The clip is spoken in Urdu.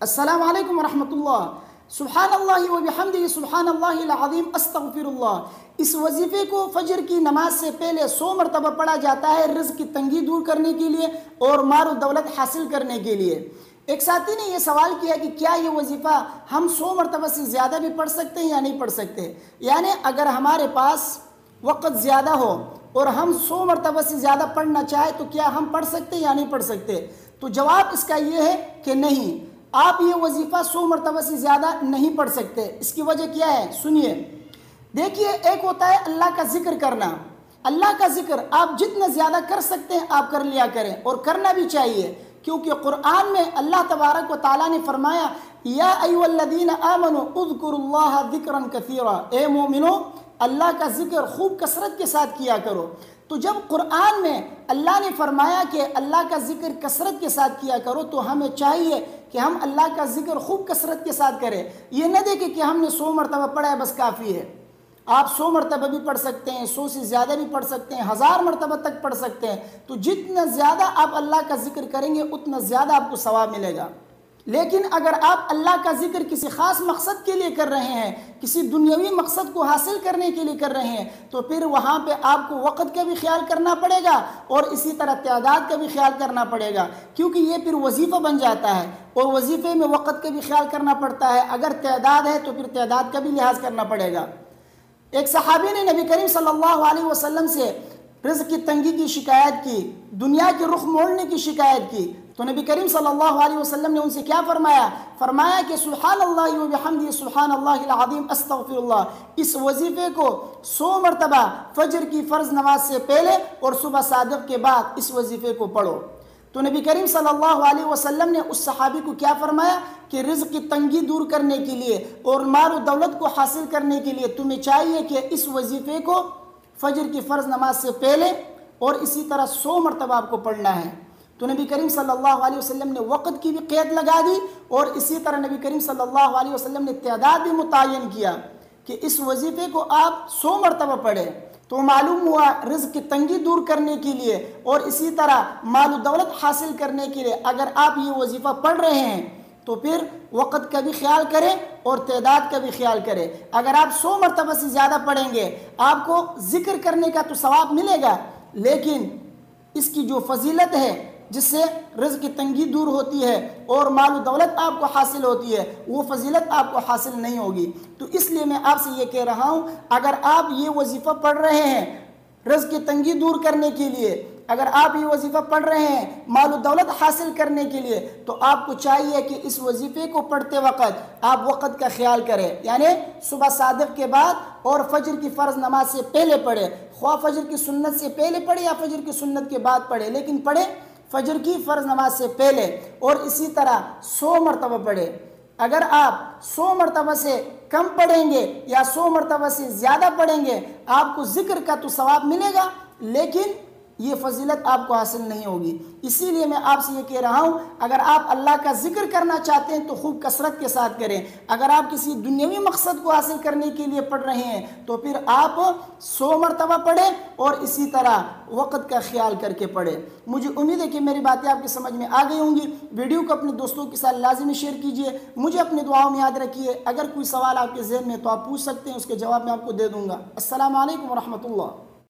السلام علیکم ورحمۃ اللہ۔ سبحان اللہ و بحمدہ سبحان اللہ العظیم استغفر اللہ۔ اس وظیفے کو فجر کی نماز سے پہلے 100 مرتبہ پڑھا جاتا ہے رزق کی تنگی دور کرنے کے لیے اور مال و دولت حاصل کرنے کے لیے۔ ایک ساتھی نے یہ سوال کیا کہ کیا یہ وظیفہ ہم 100 مرتبہ سے زیادہ بھی پڑھ سکتے ہیں یا نہیں پڑھ سکتے؟ یعنی اگر ہمارے پاس وقت زیادہ ہو اور ہم 100 مرتبہ سے زیادہ پڑھنا چاہیں تو کیا ہم پڑھ سکتے ہیں یا نہیں پڑھ سکتے؟ تو جواب اس کا یہ ہے کہ نہیں، آپ یہ وظیفہ 100 مرتبہ سے زیادہ نہیں پڑھ سکتے۔ اس کی وجہ کیا ہے؟ سنیے، دیکھیے، ایک ہوتا ہے اللہ کا ذکر کرنا۔ اللہ کا ذکر آپ جتنا زیادہ کر سکتے ہیں آپ کر لیا کریں، اور کرنا بھی چاہیے، کیونکہ قرآن میں اللہ تبارک و تعالیٰ نے فرمایا یا ایھا الذین آمنوا اذکروا اللہ ذکرا کثیرا، اے مومنو اللہ کا ذکر خوب کثرت کے ساتھ کیا کرو۔ تو جب قرآن میں اللہ نے فرمایا کہ اللہ کا ذکر کثرت کے ساتھ کیا کرو تو ہمیں چاہیے کہ ہم اللہ کا ذکر خوب کثرت کے ساتھ کریں۔ یہ نہ دیکھیں کہ ہم نے 100 مرتبہ پڑھا ہے بس کافی ہے۔ آپ 100 مرتبہ بھی پڑھ سکتے ہیں، 100 سے زیادہ بھی پڑھ سکتے ہیں، 1000 مرتبہ تک پڑھ سکتے ہیں۔ تو جتنا زیادہ آپ اللہ کا ذکر کریں گے اتنا زیادہ آپ کو ثواب ملے گا۔ لیکن اگر آپ اللہ کا ذکر کسی خاص مقصد کے لیے کر رہے ہیں، کسی دنیاوی مقصد کو حاصل کرنے کے لیے کر رہے ہیں، تو پھر وہاں پہ آپ کو وقت کا بھی خیال کرنا پڑے گا اور اسی طرح تعداد کا بھی خیال کرنا پڑے گا، کیونکہ یہ پھر وظیفہ بن جاتا ہے، اور وظیفے میں وقت کا بھی خیال کرنا پڑتا ہے۔ اگر تعداد ہے تو پھر تعداد کا بھی لحاظ کرنا پڑے گا۔ ایک صحابی نے نبی کریم صلی اللہ علیہ وسلم سے رزق کی تنگی کی شکایت کی، دنیا کے رخ موڑنے کی شکایت کی، تو نبی کریم صلی اللہ علیہ وسلم نے ان سے کیا فرمایا؟ فرمایا کہ سبحان اللہ و بحمدہ سبحان اللہ العظیم استغفر اللہ۔ اس وظیفے کو 100 مرتبہ فجر کی فرض نماز سے پہلے اور صبح صادق کے بعد اس وظیفے کو پڑھو۔ تو نبی کریم صلی اللہ علیہ وسلم نے اس صحابی کو کیا فرمایا کہ رزق کی تنگی دور کرنے کے لیے اور مال و دولت کو حاصل کرنے کے لیے تمہیں چاہیے کہ اس وظیفے کو فجر کی فرض نماز سے پہلے اور اسی طرح 100 مرتبہ آپ کو پڑھنا ہے۔ تو نبی کریم صلی اللہ علیہ وسلم نے وقت کی بھی قید لگا دی، اور اسی طرح نبی کریم صلی اللہ علیہ وسلم نے تعداد بھی متعین کیا کہ اس وظیفے کو آپ 100 مرتبہ پڑھیں۔ تو معلوم ہوا رزق کی تنگی دور کرنے کے لیے اور اسی طرح مال و دولت حاصل کرنے کے لیے اگر آپ یہ وظیفہ پڑھ رہے ہیں تو پھر وقت کا بھی خیال کریں اور تعداد کا بھی خیال کریں۔ اگر آپ 100 مرتبہ سے زیادہ پڑھیں گے آپ کو ذکر کرنے کا تو ثواب ملے گا، لیکن اس کی جو فضیلت ہے جس سے رزق کی تنگی دور ہوتی ہے اور مال و دولت آپ کو حاصل ہوتی ہے، وہ فضیلت آپ کو حاصل نہیں ہوگی۔ تو اس لیے میں آپ سے یہ کہہ رہا ہوں، اگر آپ یہ وظیفہ پڑھ رہے ہیں رزق کی تنگی دور کرنے کے لیے، اگر آپ یہ وظیفہ پڑھ رہے ہیں مال و دولت حاصل کرنے کے لیے، تو آپ کو چاہیے کہ اس وظیفے کو پڑھتے وقت آپ وقت کا خیال کریں، یعنی صبح صادق کے بعد اور فجر کی فرض نماز سے پہلے پڑھیں، خواہ فجر کی سنت سے پہلے پڑھیں یا فجر کی سنت کے بعد پڑھیں، لیکن پڑھیں فجر کی فرض نماز سے پہلے، اور اسی طرح 100 مرتبہ پڑھیں۔ اگر آپ 100 مرتبہ سے کم پڑھیں گے یا 100 مرتبہ سے زیادہ پڑھیں گے آپ کو ذکر کا تو ثواب ملے گا، لیکن یہ فضیلت آپ کو حاصل نہیں ہوگی۔ اسی لیے میں آپ سے یہ کہہ رہا ہوں، اگر آپ اللہ کا ذکر کرنا چاہتے ہیں تو خوب کثرت کے ساتھ کریں۔ اگر آپ کسی دنیاوی مقصد کو حاصل کرنے کے لیے پڑھ رہے ہیں تو پھر آپ 100 مرتبہ پڑھیں اور اسی طرح وقت کا خیال کر کے پڑھیں۔ مجھے امید ہے کہ میری باتیں آپ کی سمجھ میں آ گئی ہوں گی۔ ویڈیو کو اپنے دوستوں کے ساتھ لازمی شیئر کیجئے، مجھے اپنی دعاؤں میں یاد رکھیے۔ اگر کوئی سوال آپ کے ذہن میں تو آپ پوچھ سکتے ہیں، اس کے جواب میں آپ کو دے دوں گا۔ السلام علیکم ورحمۃ اللہ۔